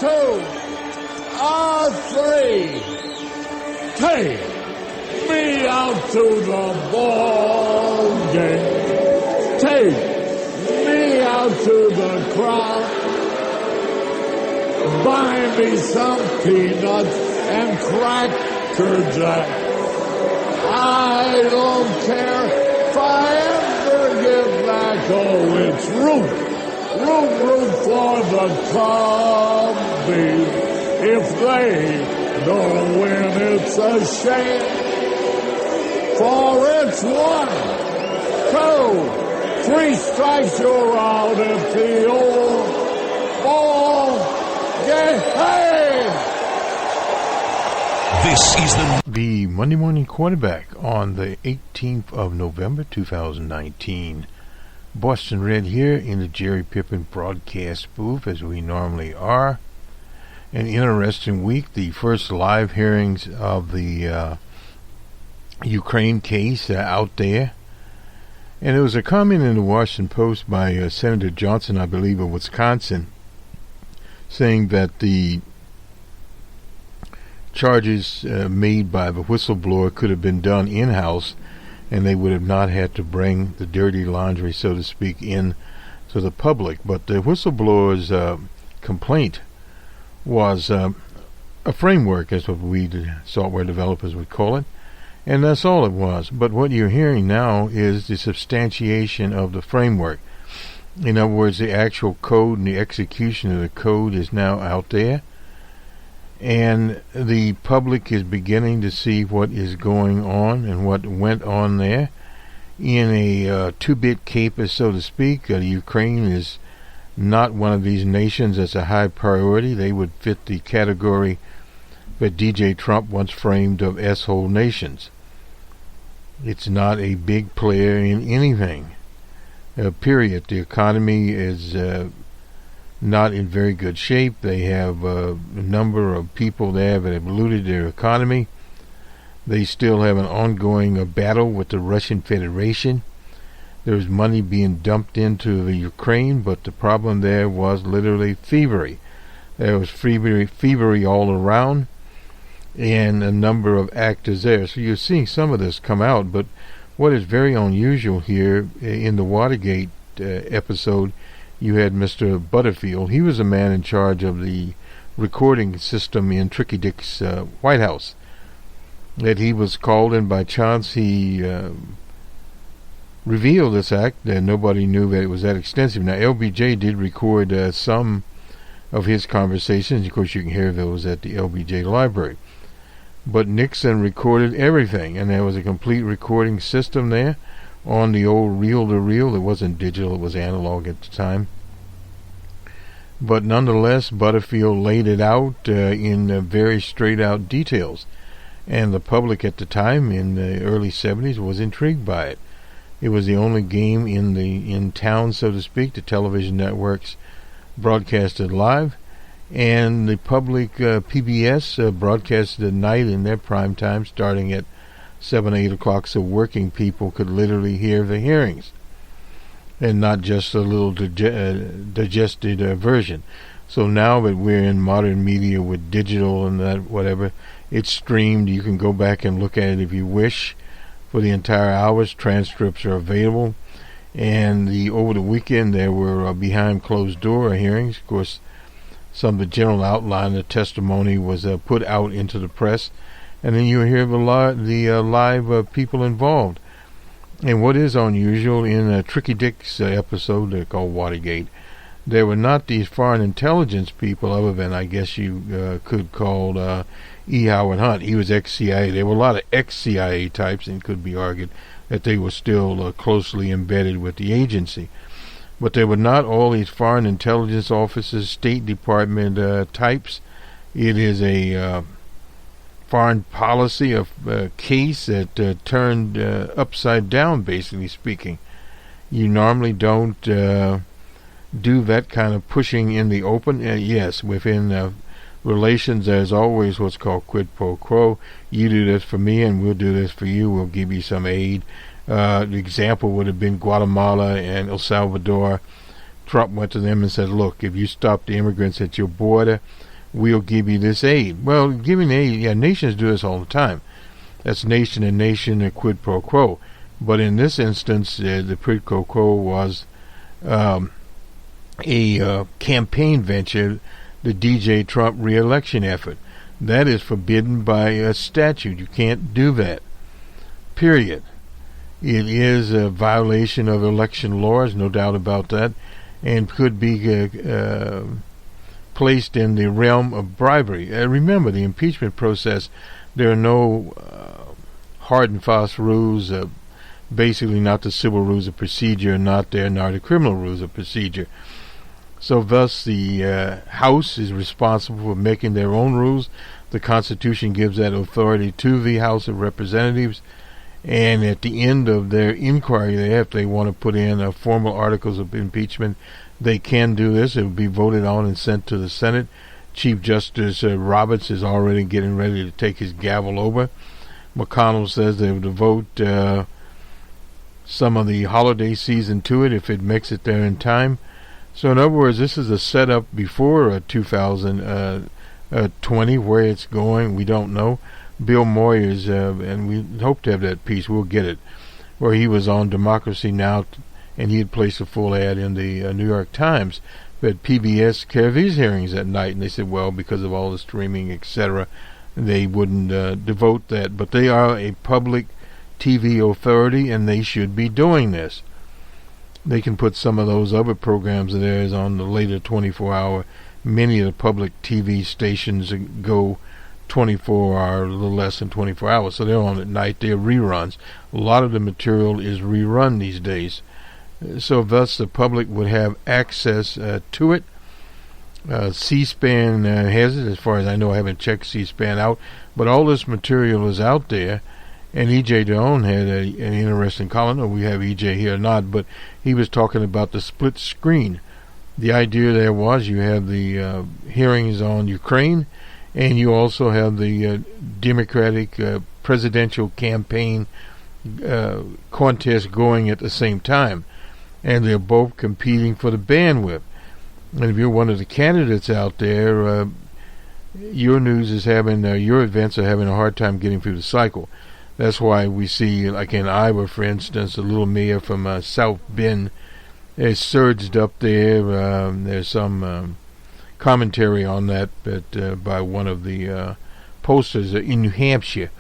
two, three. Take me out to the ball game. Take me out to the crowd. Buy me some peanuts and Cracker Jack. I don't care if I ever get back. Oh, it's root for the Cubbies. If they don't win, it's a shame. For it's 1, 2, 3 strikes, you're out at the old ball game. Hey! This is the Monday Morning Quarterback on the 18th of November, 2019. Boston Red here in the Jerry Pippin broadcast booth, as we normally are. An interesting week. The first live hearings of the Ukraine case out there. And there was a comment in the Washington Post by Senator Johnson, I believe, of Wisconsin, saying that the charges made by the whistleblower could have been done in-house, and they would have not had to bring the dirty laundry, so to speak, in to the public. But the whistleblower's complaint was a framework, as what we, the software developers, would call it, and that's all it was. But what you're hearing now is the substantiation of the framework. In other words, the actual code and the execution of the code is now out there, and the public is beginning to see what is going on and what went on there. In a two-bit caper, so to speak, Ukraine is not one of these nations that's a high priority. They would fit the category that DJ Trump once framed of S-hole nations. It's not a big player in anything, period. The economy is not in very good shape. They have a number of people there that have looted their economy. They still have an ongoing battle with the Russian Federation. There's money being dumped into the Ukraine, but the problem there was literally thievery. There was thievery all around, and a number of actors there. So you're seeing some of this come out, but what is very unusual here in the Watergate episode, you had Mr. Butterfield. He was a man in charge of the recording system in Tricky Dick's White House. That he was called in by chance. He revealed this act, and nobody knew that it was that extensive. Now, LBJ did record some of his conversations. Of course, you can hear those at the LBJ library. But Nixon recorded everything, and there was a complete recording system there on the old reel-to-reel. It wasn't digital, it was analog at the time. But nonetheless, Butterfield laid it out in very straight-out details. And the public at the time, in the early 70s, was intrigued by it. It was the only game in town, so to speak. The television networks broadcasted live, and the public PBS broadcasted at night in their prime time, starting at 7, 8 o'clock, so working people could literally hear the hearings, and not just a little digested version. So now that we're in modern media with digital and that whatever, it's streamed. You can go back and look at it if you wish. For the entire hours, transcripts are available. And over the weekend there were behind closed door hearings. Of course, some of the general outline of the testimony was put out into the press, and then you hear the live people involved. And what is unusual, in Tricky Dick's episode called Watergate, there were not these foreign intelligence people, other than I guess you could call E. Howard Hunt. He was ex-CIA. There were a lot of ex-CIA types, and it could be argued that they were still closely embedded with the agency. But there were not all these foreign intelligence officers, State Department types. It is a foreign policy of case that turned upside down, basically speaking. You normally don't do that kind of pushing in the open. Yes, within relations, there's always what's called quid pro quo. You do this for me, and we'll do this for you. We'll give you some aid. The example would have been Guatemala and El Salvador. Trump went to them and said, look, if you stop the immigrants at your border, we'll give you this aid. Well, giving aid, yeah, nations do this all the time. That's nation and nation, a quid pro quo. But in this instance, the quid pro quo was a campaign venture, the DJ Trump re-election effort. That is forbidden by a statute. You can't do that. Period. It is a violation of election laws, no doubt about that, and could be placed in the realm of bribery. Remember, the impeachment process, there are no hard and fast rules, basically not the civil rules of procedure, nor the criminal rules of procedure. So thus the House is responsible for making their own rules. The Constitution gives that authority to the House of Representatives, and at the end of their inquiry, if they want to put in formal articles of impeachment, they can do this. It will be voted on and sent to the Senate. Chief Justice Roberts is already getting ready to take his gavel over. McConnell says they will devote some of the holiday season to it if it makes it there in time. So in other words, this is a setup before 2020. Where it's going, we don't know. Bill Moyers, and we hope to have that piece, we'll get it, where he was on Democracy Now! And he had placed a full ad in the New York Times that PBS carried these hearings at night, and they said, well, because of all the streaming, etc., they wouldn't devote that. But they are a public TV authority, and they should be doing this. They can put some of those other programs of theirs on the later 24-hour. Many of the public TV stations go 24 or a little less than 24 hours, so they're on at night. They're reruns. A lot of the material is rerun these days. So thus the public would have access to it. C-SPAN has it, as far as I know. I haven't checked C-SPAN out, but all this material is out there. And E.J. Dionne had an interesting column. No, we have E.J. here or not, but he was talking about the split screen. The idea there was you have the hearings on Ukraine, and you also have the Democratic presidential campaign contest going at the same time. And they're both competing for the bandwidth. And if you're one of the candidates out there, your news is your events are having a hard time getting through the cycle. That's why we see, like in Iowa, for instance, the little mayor from South Bend is surged up there. There's some commentary on that by one of the posters in New Hampshire,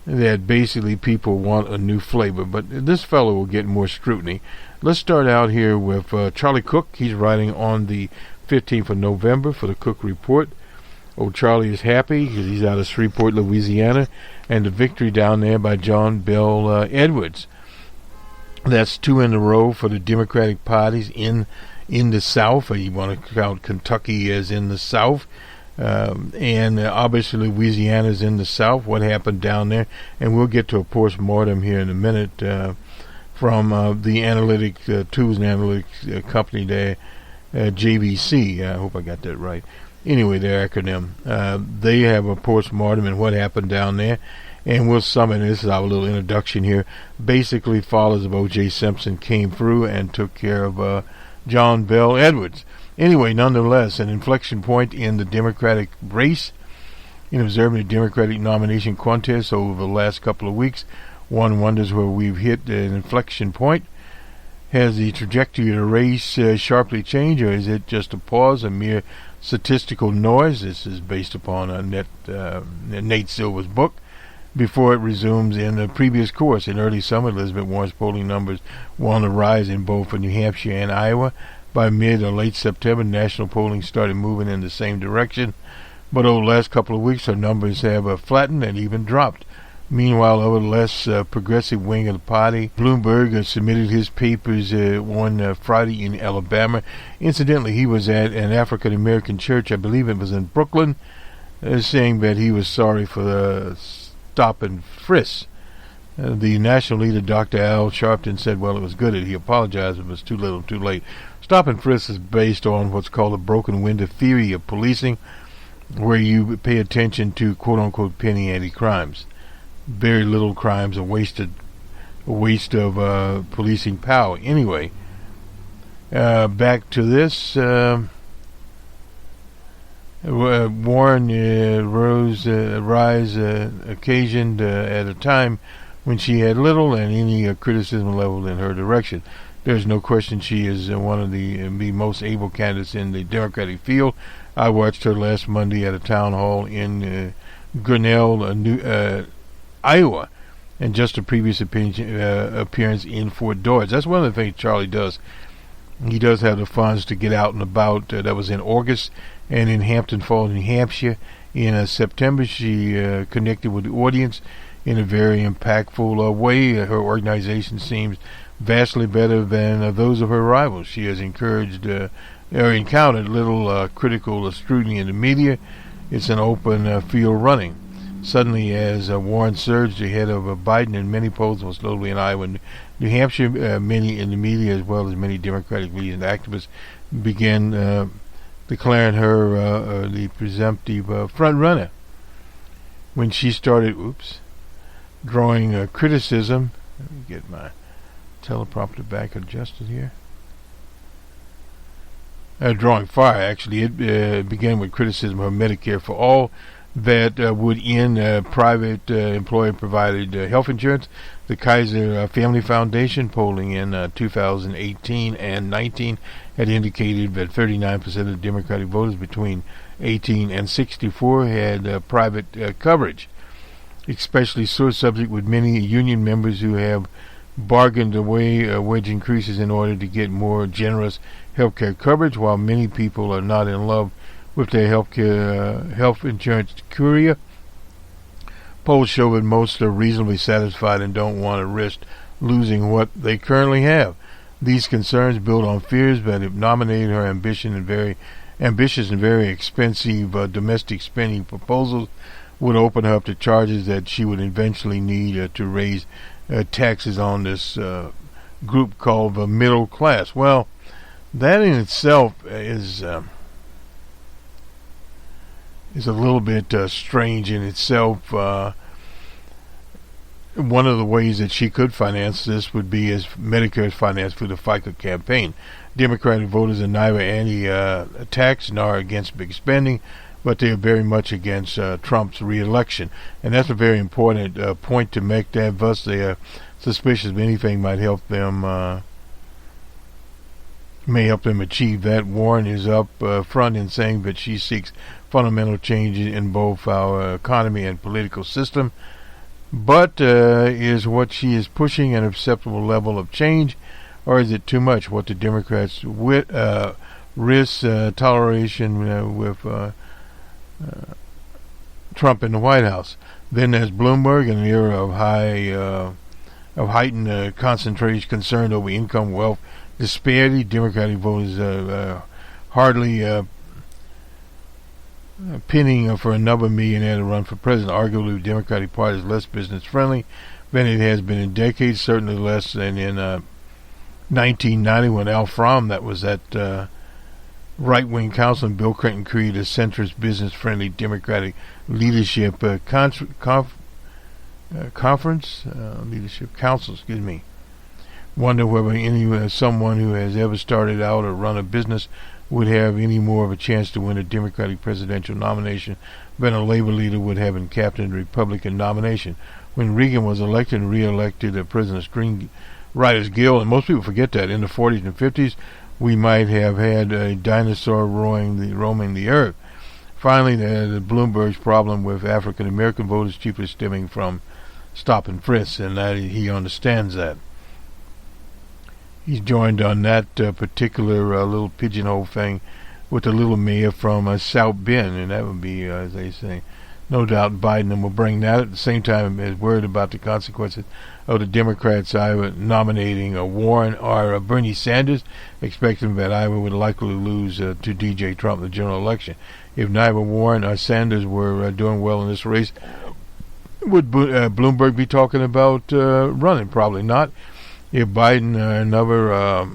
that basically people want a new flavor. But this fellow will get more scrutiny. Let's start out here with Charlie Cook. He's writing on the 15th of November for the Cook Report. Oh, Charlie is happy because he's out of Shreveport, Louisiana, and the victory down there by John Bell Edwards. That's 2 in a row for the Democratic parties in the South. You want to count Kentucky as in the South. And obviously Louisiana's in the South. What happened down there? And we'll get to a post-mortem here in a minute from the tools and analytics company there, JVC. I hope I got that right. Anyway, their acronym. They have a post-mortem and what happened down there. And we'll summon, this is our little introduction here, basically follows of O.J. Simpson came through and took care of John Bell Edwards. Anyway, nonetheless, an inflection point in the Democratic race. In observing the Democratic nomination contest over the last couple of weeks, one wonders where we've hit an inflection point. Has the trajectory of the race sharply changed, or is it just a pause, a mere statistical noise? This is based upon Nate Silver's book. Before it resumes in the previous course. In early summer, Elizabeth Warren's polling numbers were on the rise in both New Hampshire and Iowa. By mid or late September, national polling started moving in the same direction. But over the last couple of weeks, her numbers have flattened and even dropped. Meanwhile, over the less progressive wing of the party, Bloomberg submitted his papers on Friday in Alabama. Incidentally, he was at an African-American church, I believe it was in Brooklyn, saying that he was sorry for the stop and frisk. The national leader, Dr. Al Sharpton, said, well, it was good that he apologized, but it was too little too late. Stop and frisk is based on what's called a broken window theory of policing, where you pay attention to quote-unquote penny ante crimes. Very little crimes, a waste of policing power. Anyway, back to this. Warren rise occasioned at a time when she had little and any criticism leveled in her direction. There's no question she is one of the most able candidates in the Democratic field. I watched her last Monday at a town hall in Grinnell, Iowa, and just a previous appearance in Fort Dodge. That's one of the things Charlie does. He does have the funds to get out and about. That was in August, and in Hampton Falls, New Hampshire, in September, she connected with the audience in a very impactful way. Her organization seems vastly better than those of her rivals. She has encountered little critical scrutiny in the media. It's an open field running. Suddenly, as Warren surged ahead of Biden in many polls, most notably in Iowa and New Hampshire, many in the media, as well as many Democratic leaders and activists, began declaring her the presumptive front runner. When she started, drawing criticism, let me get my teleprompter back adjusted here. Drawing fire, actually, it began with criticism of Medicare for All, that would end private employer-provided health insurance. The Kaiser Family Foundation, polling in 2018 and 19, had indicated that 39% of the Democratic voters between 18 and 64 had private coverage, especially sore subject with many union members who have bargained away wage increases in order to get more generous health care coverage, while many people are not in love with their health insurance career. Polls show that most are reasonably satisfied and don't want to risk losing what they currently have. These concerns build on fears that if nominated, her ambitious and very expensive domestic spending proposals would open her up to charges that she would eventually need to raise taxes on this group called the middle class. Well, that in itself is a little bit strange in itself. One of the ways that she could finance this would be as Medicare is financed through the FICA campaign. Democratic voters are neither anti-tax nor against big spending, but they are very much against Trump's re-election. And that's a very important point to make. That thus they are suspicious of anything may help them achieve that. Warren is up front in saying that she seeks fundamental changes in both our economy and political system. But is what she is pushing an acceptable level of change, or is it too much? What the Democrats risk toleration with Trump in the White House. Then there's Bloomberg, in an era of heightened concentration, concern over income, wealth disparity. Democratic voters hardly pinning for another millionaire to run for president. Arguably, the Democratic Party is less business friendly than it has been in decades, certainly less than in 1990 when Al Fromm, that was that right-wing councilman, Bill Clinton created a centrist, business-friendly Democratic leadership leadership council. Wonder whether someone who has ever started out or run a business would have any more of a chance to win a Democratic presidential nomination than a labor leader would have in captaining the Republican nomination. When Reagan was elected and re-elected President Screenwriters Guild, and most people forget that in the 40s and 50s, we might have had a dinosaur roaming the earth. Finally, the Bloomberg's problem with African American voters chiefly stemming from stop and frisk, and that he understands that. He's joined on that particular little pigeonhole thing with the little mayor from South Bend, and that would be, as they say, no doubt Biden will bring that. At the same time, is worried about the consequences of the Democrats either nominating Warren or Bernie Sanders, expecting that Iowa would likely lose to DJ Trump in the general election. If neither Warren or Sanders were doing well in this race, would Bloomberg be talking about running? Probably not. If Biden, another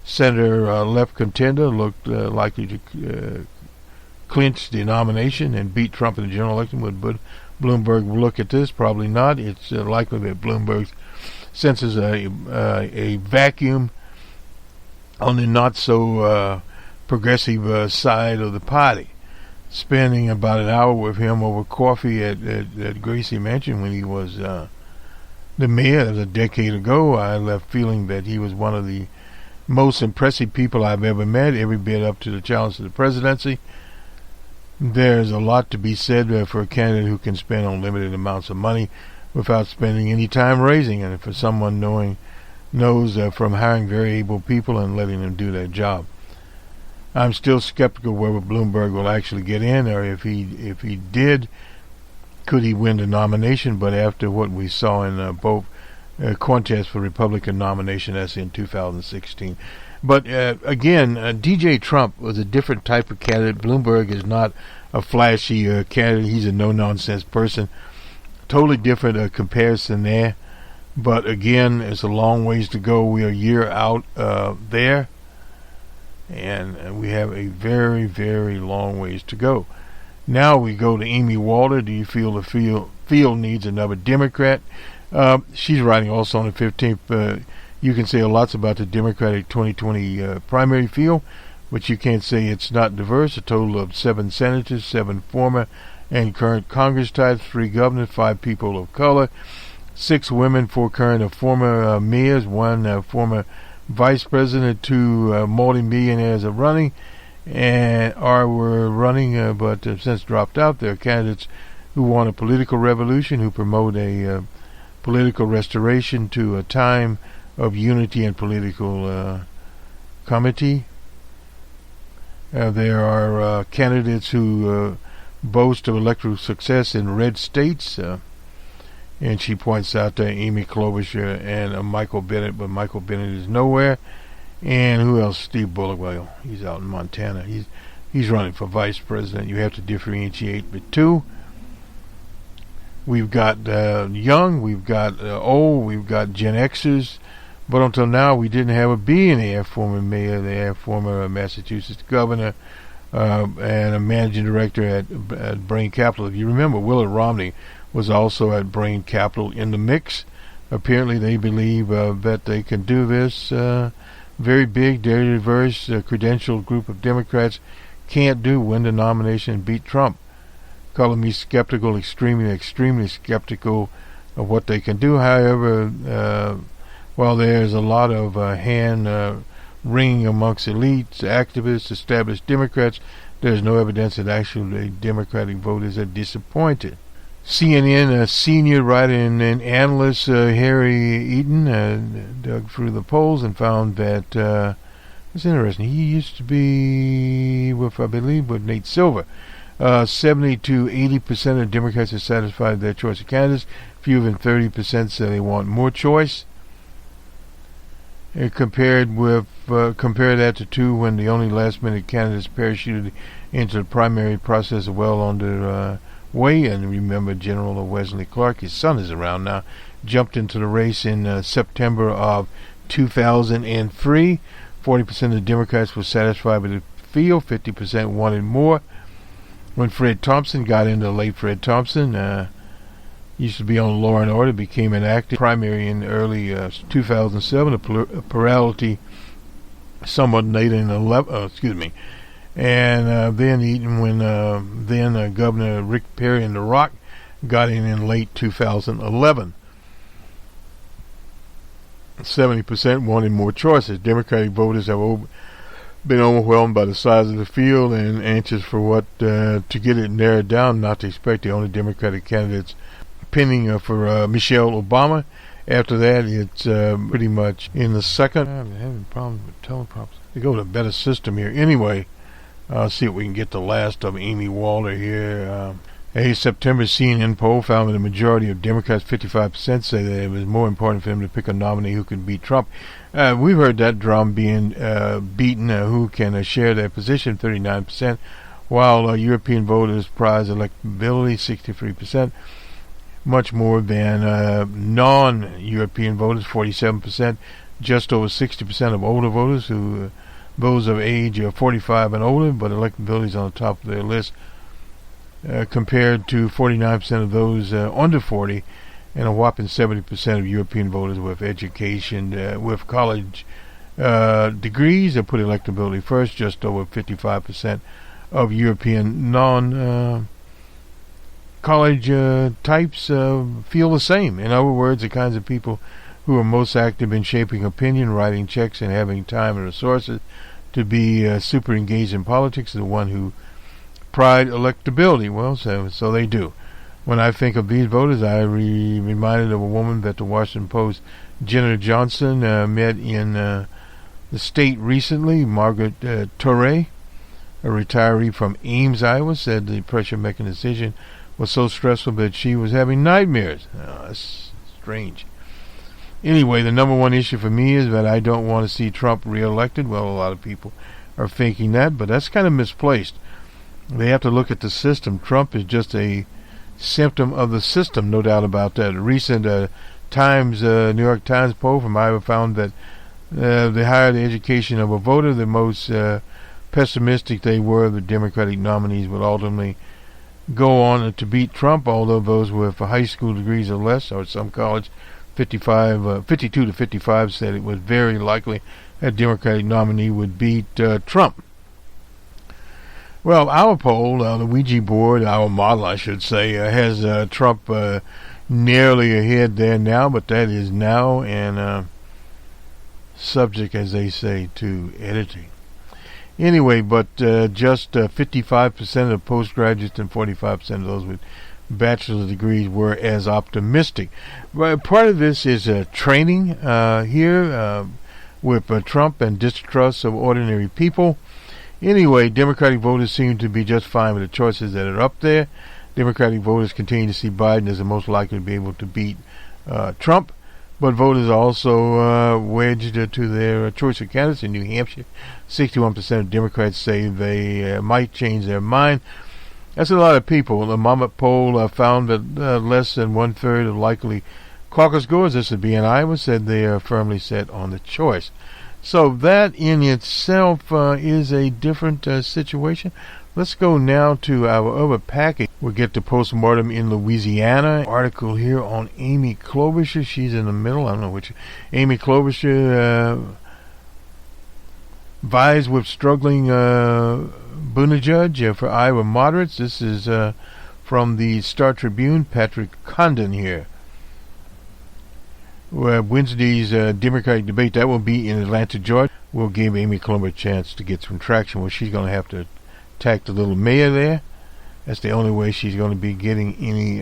center-left contender, looked likely to clinch the nomination and beat Trump in the general election, would Bloomberg look at this? Probably not. It's likely that Bloomberg senses a vacuum on the not-so progressive side of the party. spending about an hour with him over coffee at Gracie Mansion when he was the mayor. That was a decade ago. I left feeling that he was one of the most impressive people I've ever met, every bit up to the challenge to the presidency. There's a lot to be said for a candidate who can spend unlimited amounts of money without spending any time raising, and for someone knows from hiring very able people and letting them do their job. I'm still skeptical whether Bloomberg will actually get in, or if he did, could he win the nomination. But after what we saw in both contests for Republican nomination, that's in 2016. But again, DJ Trump was a different type of candidate. Bloomberg is not a flashy candidate. He's a no-nonsense person. Totally different comparison there. But again, it's a long ways to go. We are a year out there. And we have a very, very long ways to go. Now we go to Amy Walter. Do you feel the field needs another Democrat? She's writing also on the 15th. You can say lots about the Democratic 2020 primary field, but you can't say it's not diverse. A total of 7 senators, 7 former and current Congress types, 3 governors, 5 people of color, 6 women, 4 current or former mayors, 1 former vice president, 2 multi-millionaires are running were running, but since dropped out. There are candidates who want a political revolution, who promote a political restoration to a time of unity and political comity. There are candidates who boast of electoral success in red states, and she points out that Amy Klobuchar and Michael Bennet, but Michael Bennet is nowhere. And who else? Steve Bullock. Well, he's out in Montana. He's running for vice president. You have to differentiate the two. We've got young, we've got old, we've got Gen Xers, but until now we didn't have a billionaire, former mayor there, former Massachusetts governor, and a managing director at Brain Capital. If you remember, Willard Romney was also at Brain Capital in the mix. Apparently they believe that they can do this. Very big, very diverse, credentialed group of Democrats can't win the nomination and beat Trump. Calling me skeptical, extremely skeptical of what they can do. However, while there's a lot of hand wringing amongst elites, activists, established Democrats, there's no evidence that actually Democratic voters are disappointed. CNN senior writer and analyst Harry Eaton dug through the polls and found that it's interesting. He used to be with Nate Silver. 70 to 80% of Democrats are satisfied with their choice of candidates. Fewer than 30% say they want more choice. Compare that to when the only last-minute candidates parachuted into the primary process well under way. And remember, General Wesley Clark, his son is around now, jumped into the race in September of 2003. 40% of the Democrats were satisfied with the field. 50% wanted more. When Fred Thompson got into late, Fred Thompson used to be on Law and Order, became an active primary in early 2007, a plurality somewhat late in 11. And then Eaton, when then Governor Rick Perry and The Rock got in late 2011. 70% wanted more choices. Democratic voters have been overwhelmed by the size of the field and anxious for what to get it narrowed down, not to expect the only Democratic candidates pending for Michelle Obama. After that, it's pretty much in the second. I'm having problems with teleprompters. They go to a better system here. Anyway, I'll see if we can get the last of Amy Walter here. A September CNN poll found that the majority of Democrats, 55%, say that it was more important for them to pick a nominee who could beat Trump. We've heard that drum being beaten, who can share their position, 39%, while European voters prize electability, 63%, much more than non-European voters, 47%, just over 60% of older voters, those of age 45 and older, but electability is on the top of their list, compared to 49% of those under 40, and a whopping 70% of European voters with education, with college degrees, that put electability first. Just over 55% of European non-college types feel the same. In other words, the kinds of people who are most active in shaping opinion, writing checks, and having time and resources to be super engaged in politics are the one who pride electability. Well, so they do. When I think of these voters, I reminded of a woman that the Washington Post, Jenna Johnson, met in the state recently. Margaret Torrey, a retiree from Ames, Iowa, said the pressure-making decision was so stressful that she was having nightmares. Oh, that's strange. Anyway, the number one issue for me is that I don't want to see Trump reelected. Well, a lot of people are thinking that, but that's kind of misplaced. They have to look at the system. Trump is just a symptom of the system, no doubt about that. A recent New York Times poll from Iowa found that the higher the education of a voter, the most pessimistic they were the Democratic nominees would ultimately go on to beat Trump, although those with high school degrees or less, or some college, 52 to 55 said it was very likely a Democratic nominee would beat Trump. Well, our poll, the Ouija board, our model, I should say, has Trump nearly ahead there now, but that is now and subject, as they say, to editing. Anyway, but just 55% of postgraduates and 45% of those with bachelor's degrees were as optimistic. But part of this is training here with Trump and distrust of ordinary people. Anyway, Democratic voters seem to be just fine with the choices that are up there. Democratic voters continue to see Biden as the most likely to be able to beat Trump. But voters are also wedged to their choice of candidates. In New Hampshire, 61% of Democrats say they might change their mind. That's a lot of people. The Monmouth poll found that less than one-third of likely caucus goers, this would be in Iowa, said they are firmly set on the choice. So that in itself is a different situation. Let's go now to our other package. We'll get to postmortem in Louisiana. Article here on Amy Klobuchar. She's in the middle. I don't know which. Amy Klobuchar vies with struggling Buttigieg for Iowa moderates. This is from the Star Tribune. Patrick Condon here. Wednesday's Democratic debate, that will be in Atlanta, Georgia, will give Amy Klobuchar a chance to get some traction. Well, she's going to have to attack the little mayor there. That's the only way she's going to be getting any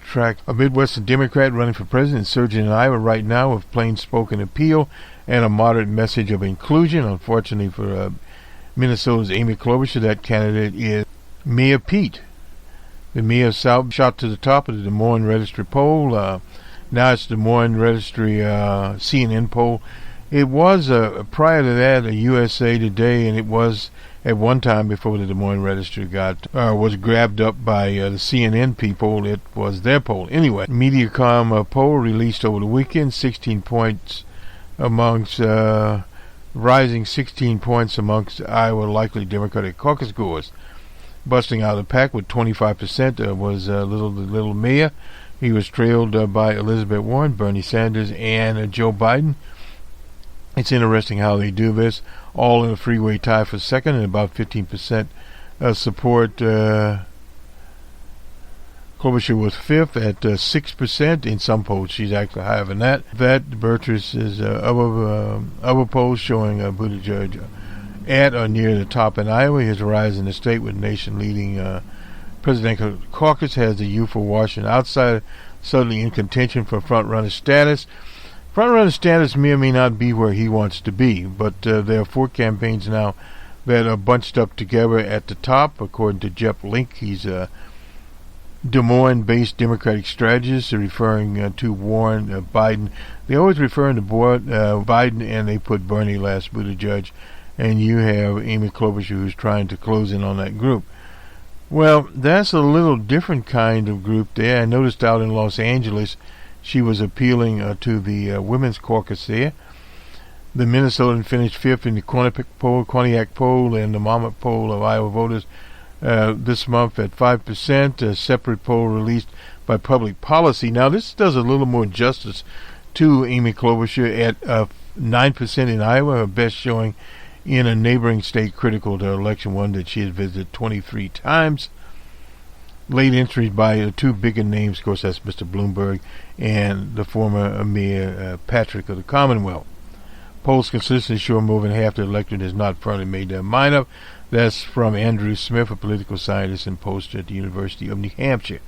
track. A Midwestern Democrat running for president, surging in Iowa right now with plain-spoken appeal and a moderate message of inclusion. Unfortunately for Minnesota's Amy Klobuchar, that candidate is Mayor Pete. The mayor of South shot to the top of the Des Moines Registry poll. Now it's the Des Moines Registry CNN poll. It was prior to that a USA Today, and it was at one time before the Des Moines Registry was grabbed up by the CNN people. It was their poll. Anyway, Mediacom poll released over the weekend, 16 points amongst rising 16 points amongst Iowa likely Democratic caucus goers. Busting out of the pack with 25% was the little mayor. He was trailed by Elizabeth Warren, Bernie Sanders, and Joe Biden. It's interesting how they do this. All in a freeway tie for second, and about 15% support. Klobuchar was fifth at 6%. In some polls, she's actually higher than that. That Burtis is other polls showing Buttigieg at or near the top in Iowa. His rise in the state with nation-leading presidential caucus has the youthful Washington outsider suddenly in contention for front-runner status. Front-runner status may or may not be where he wants to be, but there are 4 campaigns now that are bunched up together at the top, according to Jeff Link. He's a Des Moines-based Democratic strategist, referring to Warren, Biden. They always refer to Biden, and they put Bernie last, Buttigieg, and you have Amy Klobuchar, who's trying to close in on that group. Well, that's a little different kind of group there. I noticed out in Los Angeles, she was appealing to the women's caucus there. The Minnesotan finished fifth in the Quinnipiac poll and the Monmouth poll of Iowa voters this month at 5%. A separate poll released by Public Policy. Now, this does a little more justice to Amy Klobuchar at 9% in Iowa, her best showing in a neighboring state critical to election, one that she has visited 23 times. Late entries by two bigger names, of course, that's Mr. Bloomberg and the former Mayor Patrick of the Commonwealth. Polls consistently show more than half the electorate has not firmly made their mind up. That's from Andrew Smith, a political scientist and poster at the University of New Hampshire.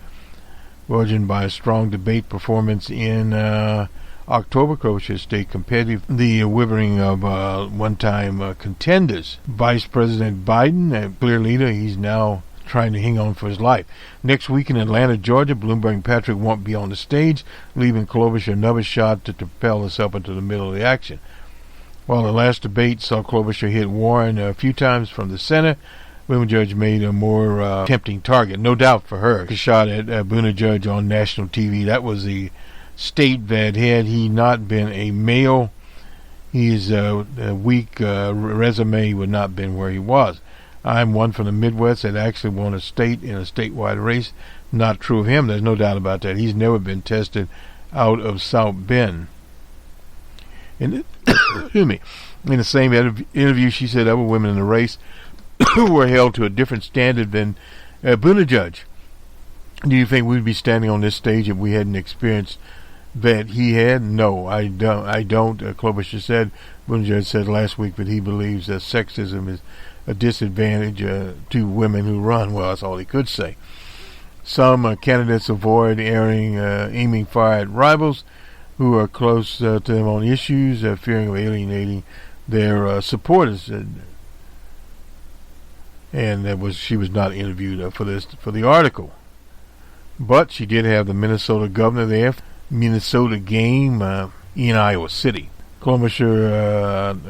Originated by a strong debate performance in October, Klobuchar stayed competitive. The withering of one-time contenders. Vice President Biden, a clear leader, he's now trying to hang on for his life. Next week in Atlanta, Georgia, Bloomberg and Patrick won't be on the stage, leaving Klobuchar another shot to propel himself into the middle of the action. While the last debate saw Klobuchar hit Warren a few times from the center, Buttigieg made a more tempting target, no doubt for her. A shot at Buttigieg on national TV. That was the state that had he not been a male, his weak resume would not have been where he was. I'm one from the Midwest that actually won a state in a statewide race. Not true of him. There's no doubt about that. He's never been tested out of South Bend. Excuse me. In the same interview, she said other women in the race were held to a different standard than Buttigieg. Do you think we'd be standing on this stage if we hadn't experienced that he had? No, I don't. Klobuchar said. Buttigieg said last week that he believes that sexism is a disadvantage to women who run. Well, that's all he could say. Some candidates avoid aiming fire at rivals who are close to them on issues, fearing of alienating their supporters. And she was not interviewed for the article. But she did have the Minnesota governor there, Minnesota game in Iowa City. Klobuchar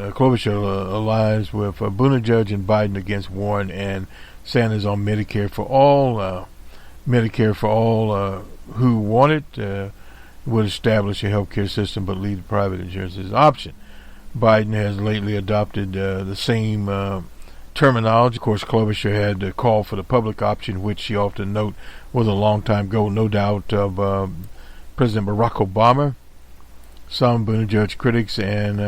allies with Buttigieg and Biden against Warren and Sanders on Medicare for all. Medicare for all who want it would establish a healthcare system but leave private insurance as an option. Biden has lately adopted the same terminology. Of course, Klobuchar had to call for the public option, which she often note was a long time ago, no doubt, of President Barack Obama. Some Buttigieg critics and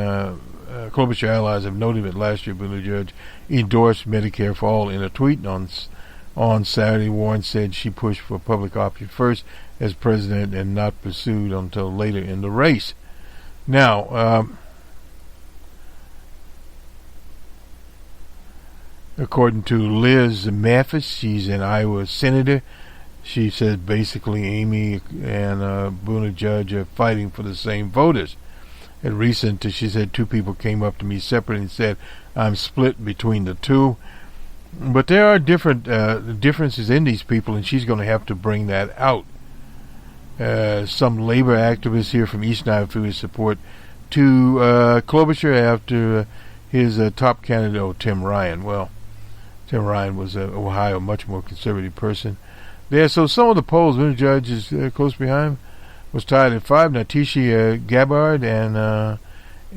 Klobuchar allies have noted that last year Buttigieg endorsed Medicare for all in a tweet. On Saturday, Warren said she pushed for public option first as president and not pursued until later in the race. Now, according to Liz Mathis, she's an Iowa senator. She says basically Amy and Buttigieg are fighting for the same voters. At recent, she said two people came up to me separately and said, I'm split between the two. But there are different differences in these people, and she's going to have to bring that out. Some labor activists here from Eastern Iowa threw his support to Klobuchar after his top candidate, Tim Ryan. Well, Tim Ryan was Ohio, much more conservative person. There, so some of the polls, Buttigieg is close behind, was tied at 5. Natisha Gabbard and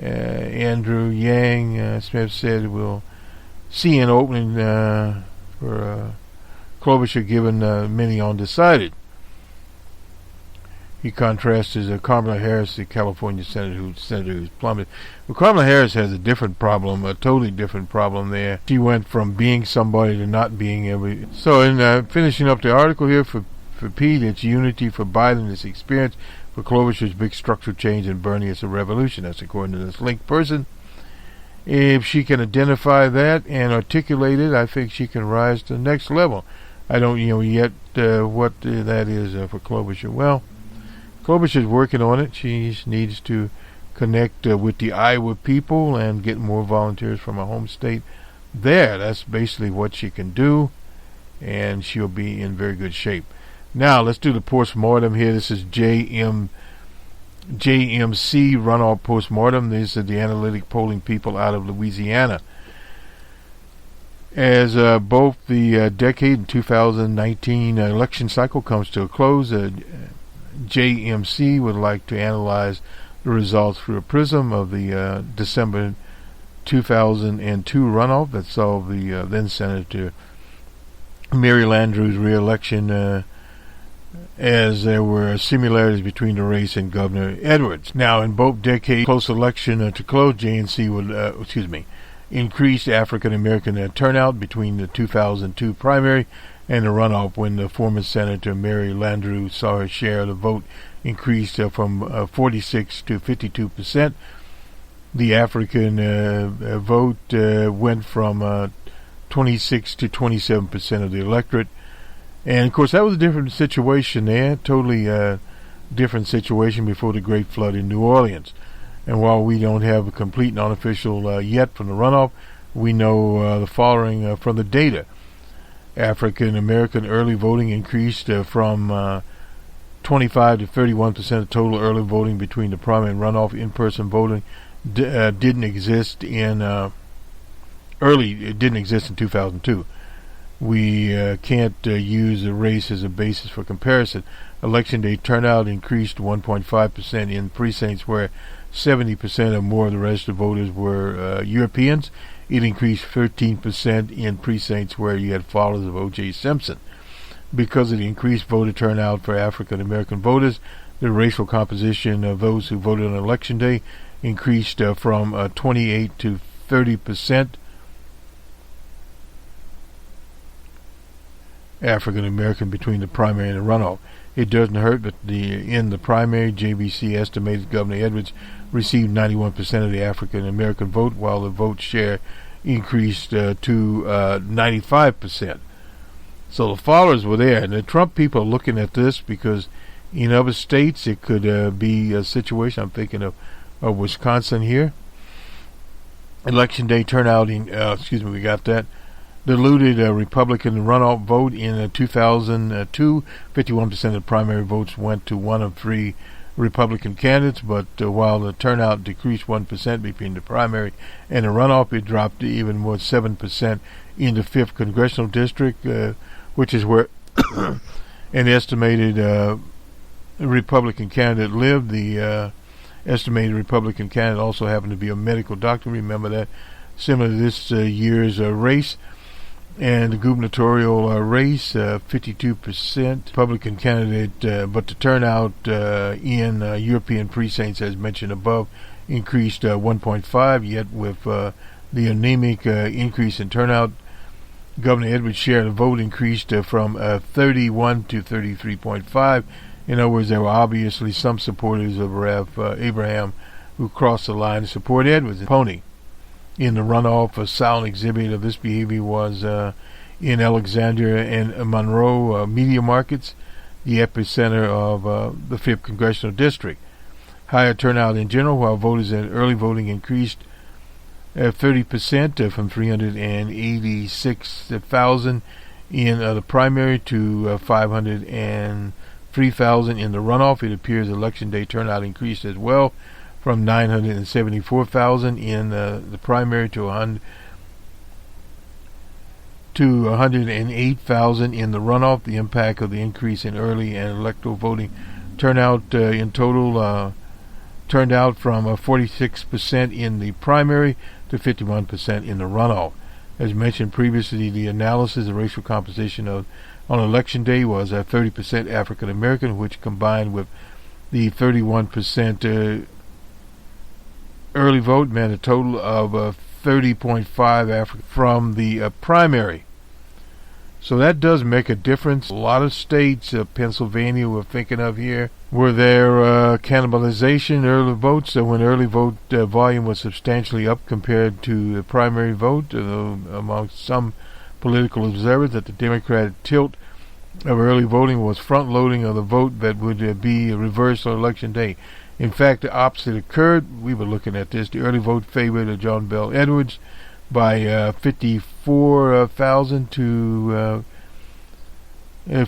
Andrew Yang Smith said we'll see an opening for Klobuchar, given many undecided. He contrasts Kamala Harris, the California senator who's plummeted. Well, Kamala Harris has a different problem, a totally different problem there. She went from being somebody to not being every. So, in finishing up the article here for Pete, it's unity for Biden, this experience. For Klobuchar's big structural change, and Bernie, it's a revolution. That's according to this linked person. If she can identify that and articulate it, I think she can rise to the next level. I don't yet what that is for Klobuchar. Well, Klobuchar's working on it. She needs to connect with the Iowa people and get more volunteers from her home state there. That's basically what she can do, and she'll be in very good shape. Now, let's do the postmortem here. This is JMC runoff postmortem. These are the analytic polling people out of Louisiana. As both the decade and 2019 election cycle comes to a close, JMC would like to analyze the results through a prism of the December 2002 runoff that saw the then Senator Mary Landrieu's re-election, as there were similarities between the race and Governor Edwards. Now, in both decades, close election to close, increased African American turnout between the 2002 primary and the runoff, when the former Senator Mary Landrieu saw her share of the vote increased from 46 to 52%. The African vote went from 26 to 27% of the electorate. And of course that was a different situation there, totally different situation before the Great Flood in New Orleans. And while we don't have a complete and unofficial yet from the runoff, we know the following from the data. African American early voting increased from 25 to 31% of total early voting between the primary and runoff. In-person voting didn't exist in it didn't exist in 2002. We can't use a race as a basis for comparison. Election day turnout increased 1.5% in precincts where 70% or more of the registered voters were Europeans. It increased 13% in precincts where you had followers of O.J. Simpson. Because of the increased voter turnout for African American voters, the racial composition of those who voted on election day increased from 28 to 30% African American between the primary and the runoff. It doesn't hurt, but in the primary, JBC estimated Governor Edwards received 91% of the African American vote, while the vote share increased to 95%. So the followers were there, and the Trump people are looking at this because in other states it could be a situation. I'm thinking of Wisconsin here. Election day turnout we got that. Diluted Republican runoff vote in 2002. 51% of the primary votes went to one of three Republican candidates, but while the turnout decreased 1% between the primary and the runoff, it dropped to even more 7% in the 5th Congressional District, which is where an estimated Republican candidate lived. The estimated Republican candidate also happened to be a medical doctor. Remember that. Similar to this year's race. And the gubernatorial race, 52% Republican candidate, but the turnout in European precincts, as mentioned above, increased 1.5, yet with the anemic increase in turnout, Governor Edwards' share of the vote increased from 31 to 33.5. In other words, there were obviously some supporters of Rev. Abraham who crossed the line to support Edwards' pony. In the runoff, a silent exhibit of this behavior was in Alexandria and Monroe media markets, the epicenter of the 5th Congressional District. Higher turnout in general, while voters in early voting increased 30% from 386,000 in the primary to 503,000 in the runoff. It appears election day turnout increased as well, from 974,000 in the primary to 108,000 in the runoff. The impact of the increase in early and electoral voting turnout in total turned out from 46% in the primary to 51% in the runoff. As mentioned previously, the analysis of racial composition on election day was 30% African American, which combined with the 31% early vote meant a total of 30.5 from the primary. So that does make a difference. A lot of states, Pennsylvania we're thinking of here, were there cannibalization early votes. So when early vote volume was substantially up compared to the primary vote, among some political observers, that the Democratic tilt of early voting was front-loading of the vote that would be reversed on election day. In fact, the opposite occurred. We were looking at this. The early vote favored John Bell Edwards by 54,000 to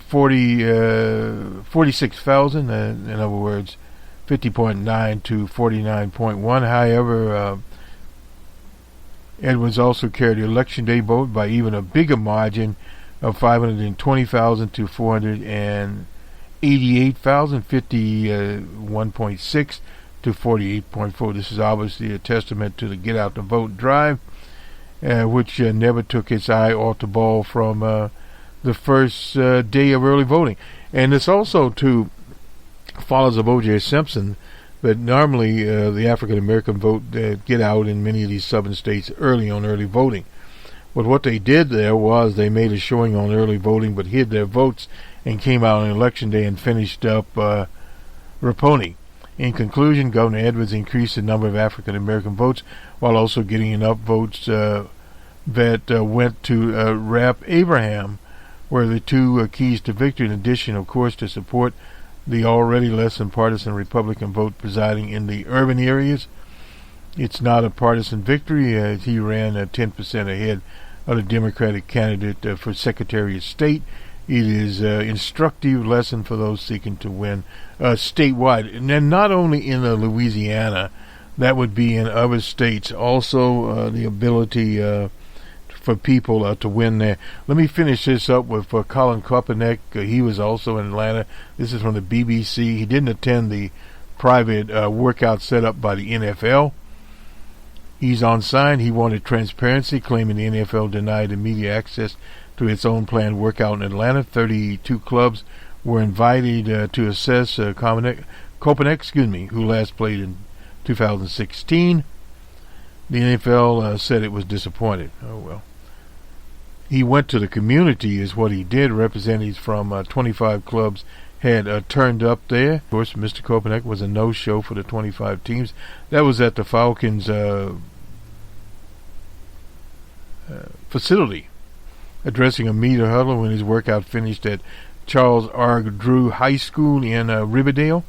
46,000. In other words, 50.9 to 49.1. However, Edwards also carried the election day vote by even a bigger margin of 520,000 to 488,000, 51.6 to 48.4. This is obviously a testament to the get out the vote drive, which never took its eye off the ball from the first day of early voting. And it's also to followers of O.J. Simpson But normally the African American vote get out in many of these southern states early on early voting. But what they did there was they made a showing on early voting, but hid their votes and came out on election day and finished up Raponi. In conclusion, Governor Edwards increased the number of African American votes while also getting enough votes that went to Rap Abraham, where the two keys to victory, in addition, of course, to support the already less than partisan Republican vote presiding in the urban areas. It's not a partisan victory, as he ran 10% ahead of the Democratic candidate for Secretary of State. It is an instructive lesson for those seeking to win statewide. And then not only in Louisiana, that would be in other states. Also the ability for people to win there. Let me finish this up with Colin Kaepernick. He was also in Atlanta. This is from the BBC. He didn't attend the private workout set up by the NFL. He's on sign. He wanted transparency, claiming the NFL denied the media access to its own planned workout in Atlanta. 32 clubs were invited to assess Kaepernick, who last played in 2016. The NFL said it was disappointed. Oh, well. He went to the community is what he did. Representatives from 25 clubs had turned up there. Of course, Mr. Kaepernick was a no-show for the 25 teams. That was at the Falcons facility, addressing a media huddle when his workout finished at Charles R. Drew High School in Riverdale.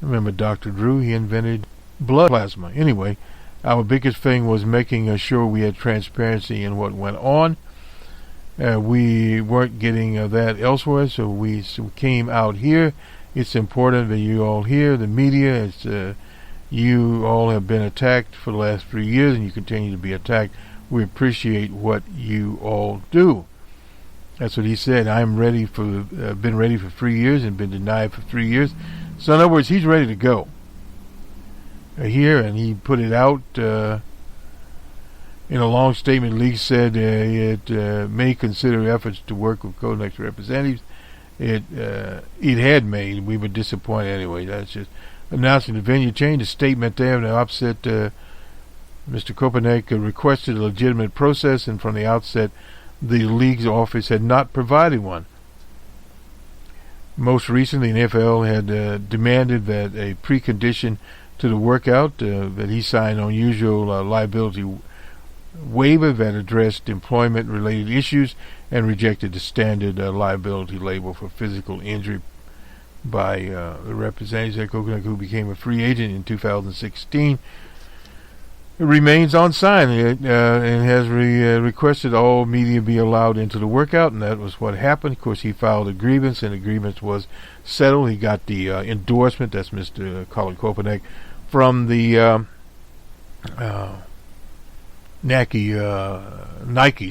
Remember Dr. Drew? He invented blood plasma. Anyway, our biggest thing was making sure we had transparency in what went on. We weren't getting that elsewhere, so we came out here. It's important that you all hear, the media. You all have been attacked for the last 3 years, and you continue to be attacked. We appreciate what you all do. That's what he said. I'm ready for, been ready for 3 years and been denied for 3 years. So in other words, he's ready to go here, and he put it out in a long statement. Lee said it may consider efforts to work with Kaepernick's representatives. It had made. We were disappointed anyway. That's just announcing the venue change. A statement there in the opposite. Mr. Kaepernick requested a legitimate process, and from the outset, the league's office had not provided one. Most recently, the NFL had demanded that a precondition to the workout that he signed an unusual liability waiver that addressed employment-related issues and rejected the standard liability label for physical injury by the representatives at Kaepernick, who became a free agent in 2016. It remains on sign and has requested all media be allowed into the workout, and that was what happened. Of course, he filed a grievance, and the grievance was settled. He got the endorsement, that's Mr. Colin Kaepernick, from the Nike, the Nike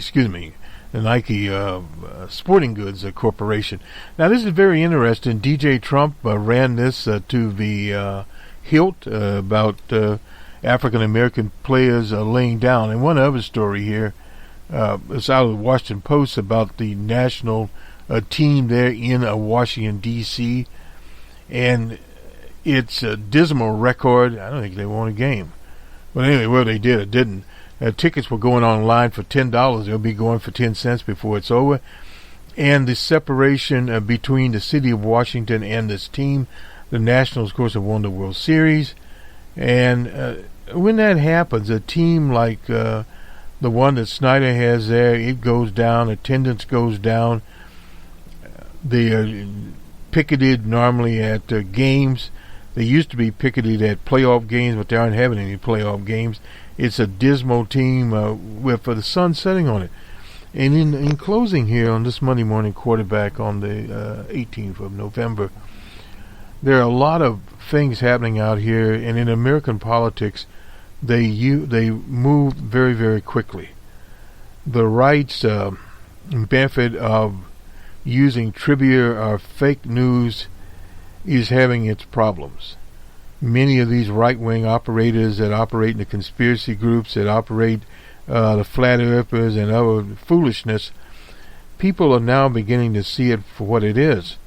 Sporting Goods Corporation. Now, this is very interesting. DJ Trump ran this to the hilt about African American players laying down. And one other story here is out of the Washington Post about the national team there in Washington, D.C. And it's a dismal record. I don't think they won a game. But anyway, well, they did. It didn't. Tickets were going online for $10. They'll be going for 10 cents before it's over. And the separation between the city of Washington and this team, the Nationals, of course, have won the World Series. And when that happens, a team like the one that Snyder has there, it goes down, attendance goes down. They are picketed normally at games. They used to be picketed at playoff games, but they aren't having any playoff games. It's a dismal team with the sun setting on it. And in closing here on this Monday morning quarterback on the 18th of November, there are a lot of things happening out here, and in American politics, they move very, very quickly. The right's method of using trivia or fake news is having its problems. Many of these right-wing operators that operate in the conspiracy groups, that operate the flat earthers and other foolishness, people are now beginning to see it for what it is.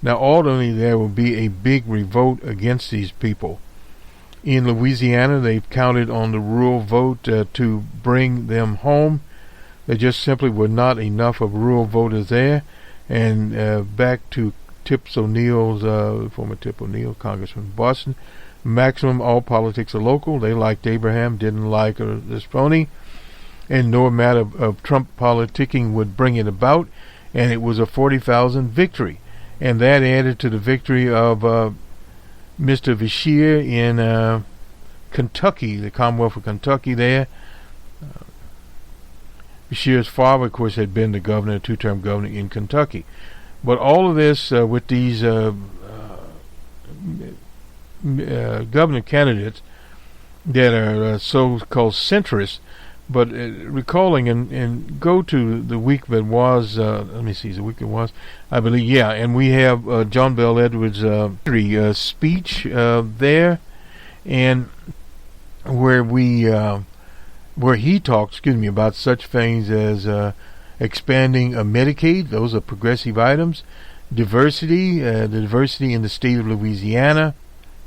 Now, ultimately, there will be a big revolt against these people. In Louisiana, they've counted on the rural vote to bring them home. There just simply were not enough of rural voters there. And back to Tips O'Neill's, former Tip O'Neill, Congressman from Boston, maximum all politics are local. They liked Abraham, didn't like this phony. And no amount of Trump politicking would bring it about. And it was a 40,000 victory. And that added to the victory of Mr. Beshear in Kentucky, the Commonwealth of Kentucky there. Beshear's father, of course, had been the governor, two-term governor in Kentucky. But all of this with these governor candidates that are so-called centrists, but recalling and go to the week that was, let me see, the week that was, I believe, yeah, and we have John Bell Edwards' speech there, and where he talks, about such things as expanding Medicaid. Those are progressive items. Diversity, the diversity in the state of Louisiana.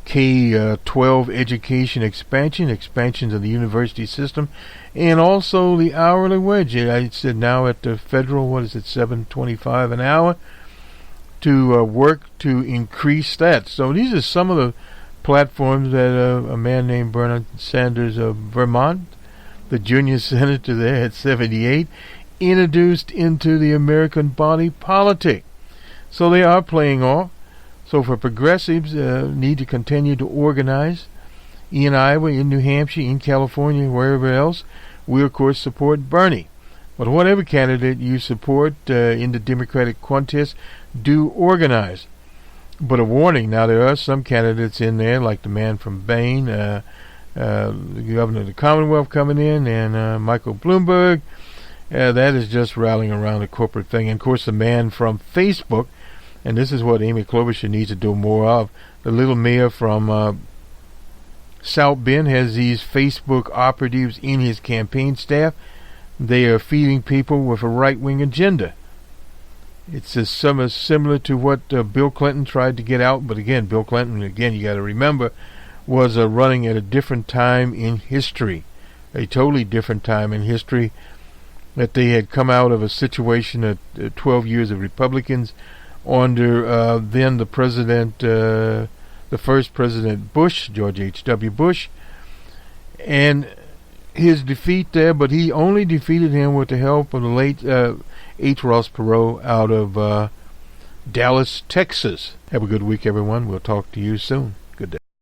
K-12 education expansions of the university system, and also the hourly wage. I said now at the federal, $7.25 an hour, to work to increase that. So these are some of the platforms that a man named Bernard Sanders of Vermont, the junior senator there at 78, introduced into the American body politic. So they are playing off. So for progressives, need to continue to organize in Iowa, in New Hampshire, in California, wherever else. We, of course, support Bernie. But whatever candidate you support in the Democratic contest, do organize. But a warning, now there are some candidates in there, like the man from Maine, the governor of the Commonwealth coming in, and Michael Bloomberg. That is just rallying around a corporate thing. And, of course, the man from Facebook, and this is what Amy Klobuchar needs to do more of. The little mayor from South Bend has these Facebook operatives in his campaign staff. They are feeding people with a right-wing agenda. It's similar to what Bill Clinton tried to get out. But again, Bill Clinton, you got to remember, was running at a different time in history. A totally different time in history. That they had come out of a situation of 12 years of Republicans under then the president, the first President Bush, George H.W. Bush, and his defeat there, but he only defeated him with the help of the late H. Ross Perot out of Dallas, Texas. Have a good week, everyone. We'll talk to you soon.